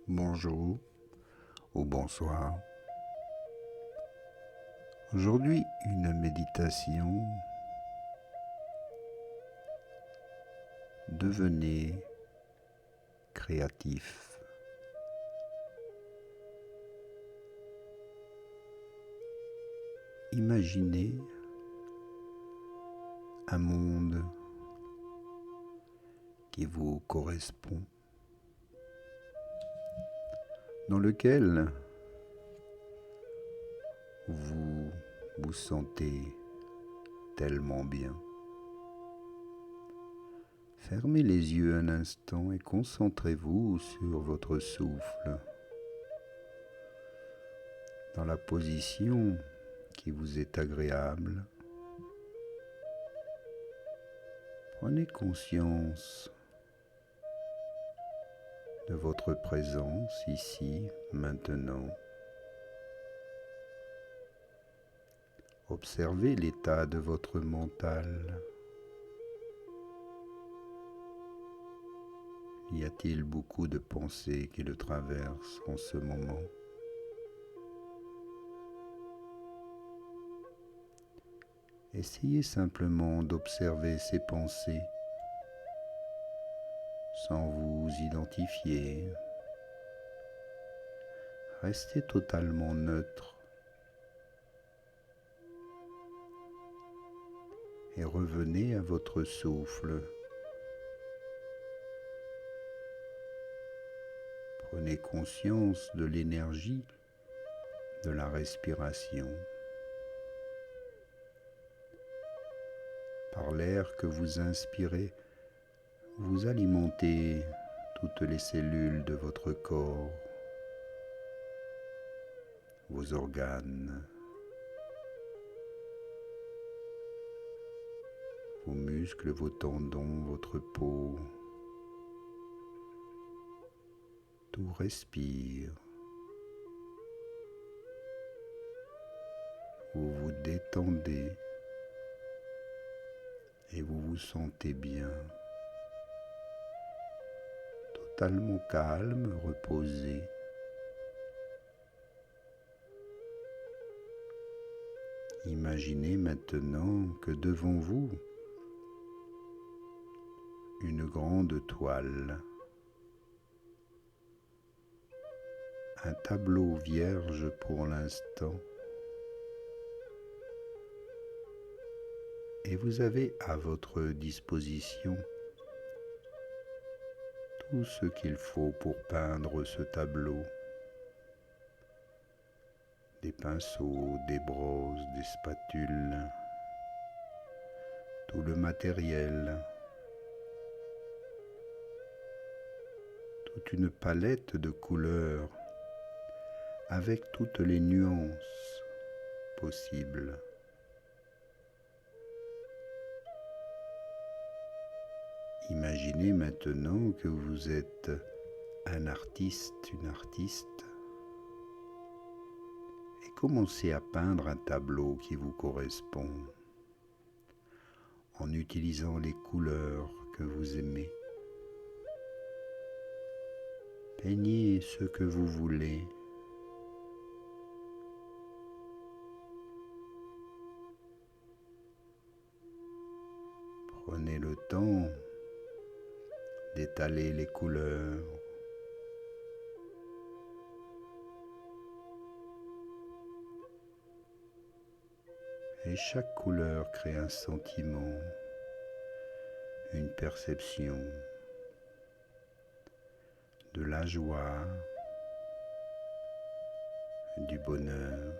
bonjour ou bonsoir. Aujourd'hui, une méditation. Devenez créatif. Imaginez un monde qui vous correspond, dans lequel vous vous sentez tellement bien. Fermez les yeux un instant et concentrez-vous sur votre souffle, dans la position qui vous est agréable. Prenez conscience de votre présence ici, maintenant. Observez l'état de votre mental. Y a-t-il beaucoup de pensées qui le traversent en ce moment? Essayez simplement d'observer ces pensées sans vous identifier. Restez totalement neutre et revenez à votre souffle. Prenez conscience de l'énergie de la respiration. Par l'air que vous inspirez, vous alimentez toutes les cellules de votre corps, vos organes, vos muscles, vos tendons, votre peau. Tout respire. Vous vous détendez et vous vous sentez bien, totalement calme, reposé. Imaginez maintenant que devant vous, une grande toile, un tableau vierge pour l'instant, et vous avez à votre disposition tout ce qu'il faut pour peindre ce tableau. Des pinceaux, des brosses, des spatules, tout le matériel, toute une palette de couleurs avec toutes les nuances possibles. Imaginez maintenant que vous êtes un artiste, une artiste, et commencez à peindre un tableau qui vous correspond en utilisant les couleurs que vous aimez. Peignez ce que vous voulez. Prenez le temps d'étaler les couleurs. Et chaque couleur crée un sentiment, une perception de la joie, du bonheur.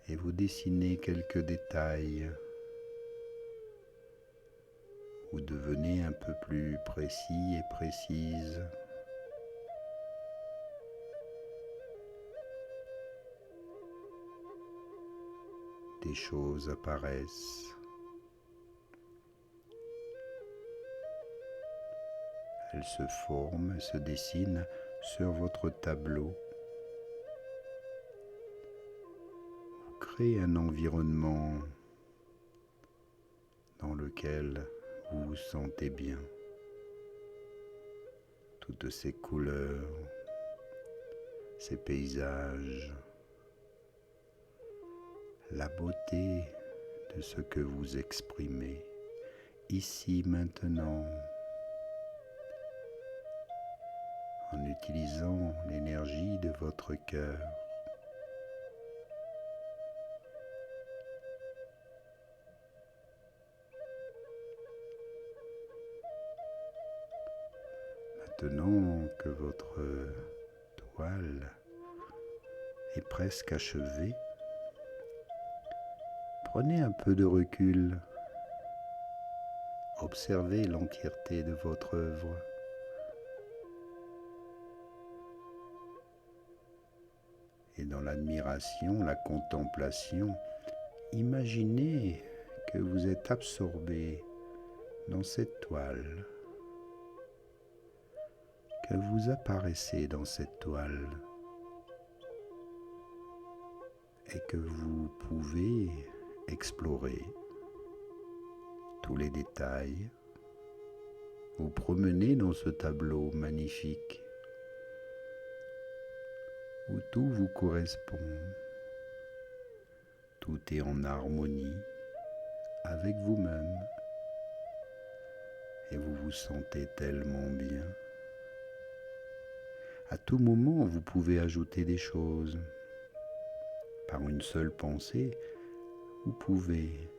Et vous dessinez quelques détails. Vous devenez un peu plus précis et précise. Des choses apparaissent. Elles se forment, se dessinent sur votre tableau. Vous créez un environnement dans lequel vous vous sentez bien. toutes ces couleurs, ces paysages, la beauté de ce que vous exprimez ici maintenant, en utilisant l'énergie de votre cœur. Maintenant que votre toile est presque achevée, prenez un peu de recul, observez l'entièreté de votre œuvre. Et dans l'admiration, la contemplation, imaginez que vous êtes absorbé dans cette toile, que vous apparaissez dans cette toile et que vous pouvez explorer tous les détails, vous promener dans ce tableau magnifique où tout vous correspond, tout est en harmonie avec vous-même et vous vous sentez tellement bien. À tout moment, vous pouvez ajouter des choses. Par une seule pensée, vous pouvez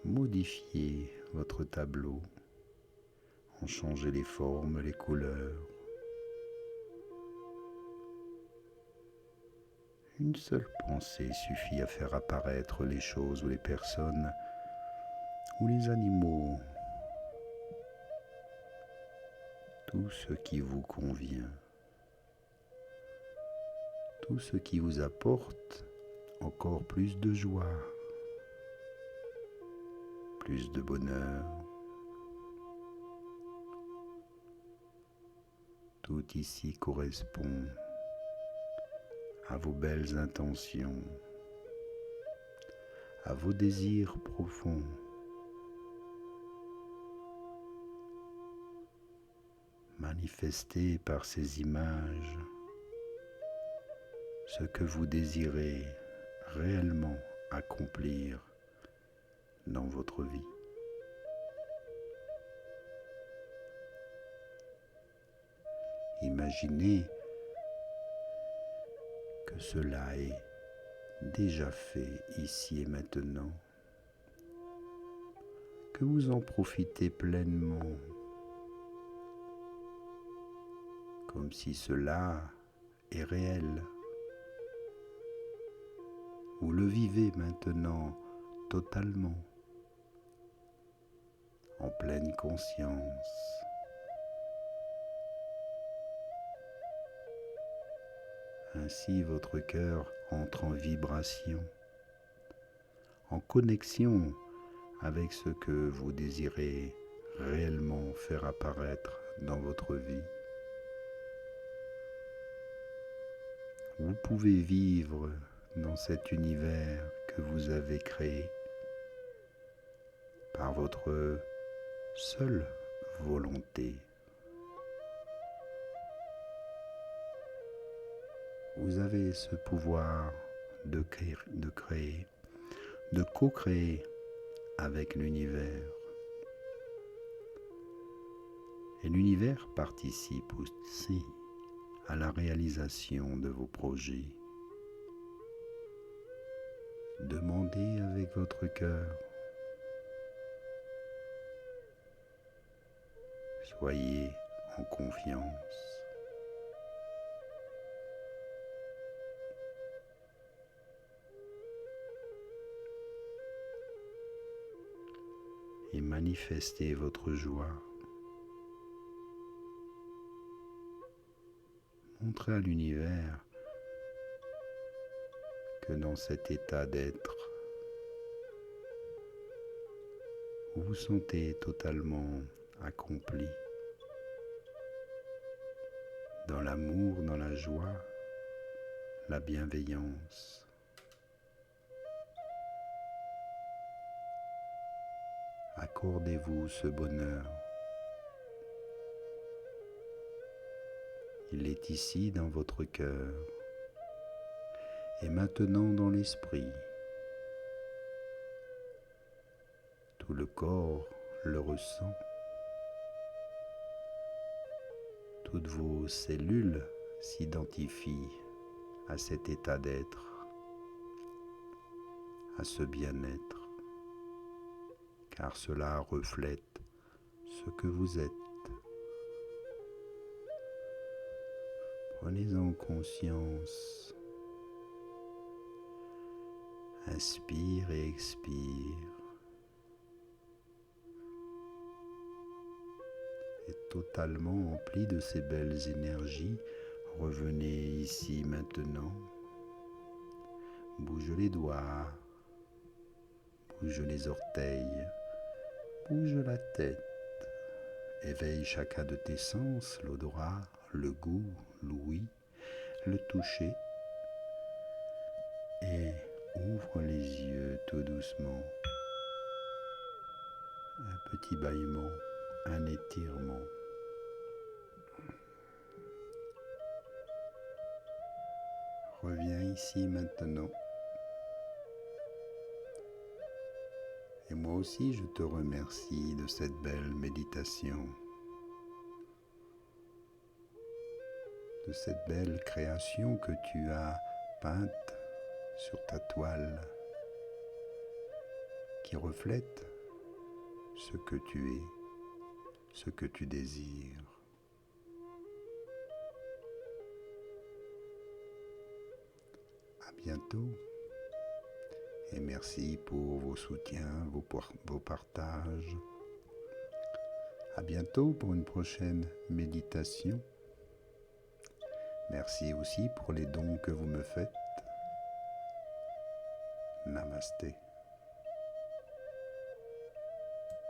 modifier votre tableau, en changer les formes, les couleurs. Une seule pensée suffit à faire apparaître les choses ou les personnes ou les animaux, tout ce qui vous convient, tout ce qui vous apporte encore plus de joie, plus de bonheur. Tout ici correspond à vos belles intentions, à vos désirs profonds. Manifestez par ces images ce que vous désirez réellement accomplir dans votre vie. Imaginez que cela est déjà fait ici et maintenant, que vous en profitez pleinement, comme si cela est réel. Vous le vivez maintenant totalement, en pleine conscience. Ainsi votre cœur entre en vibration, en connexion avec ce que vous désirez réellement faire apparaître dans votre vie. Vous pouvez vivre dans cet univers que vous avez créé par votre seule volonté. Vous avez ce pouvoir de créer, de co-créer avec l'univers. Et l'univers participe aussi à la réalisation de vos projets. Demandez avec votre cœur. Soyez en confiance. Et manifestez votre joie. Montrez à l'univers que dans cet état d'être, vous vous sentez totalement accompli, dans l'amour, dans la joie, la bienveillance. Accordez-vous ce bonheur. Il est ici dans votre cœur et maintenant dans l'esprit. Tout le corps le ressent. Toutes vos cellules s'identifient à cet état d'être, à ce bien-être, car cela reflète ce que vous êtes. Prenez-en conscience. Inspire et expire. Et totalement empli de ces belles énergies, revenez ici maintenant. Bouge les doigts, bouge les orteils, bouge la tête. Éveille chacun de tes sens, l'odorat, le goût, l'ouïe, le toucher. Et ouvre les yeux tout doucement. Un petit bâillement, un étirement. Reviens ici maintenant. Et moi aussi, je te remercie de cette belle méditation, de cette belle création que tu as peinte sur ta toile, qui reflète ce que tu es, ce que tu désires. À bientôt et merci pour vos soutiens, vos partages. À bientôt pour une prochaine méditation. Merci aussi pour les dons que vous me faites. Namasté.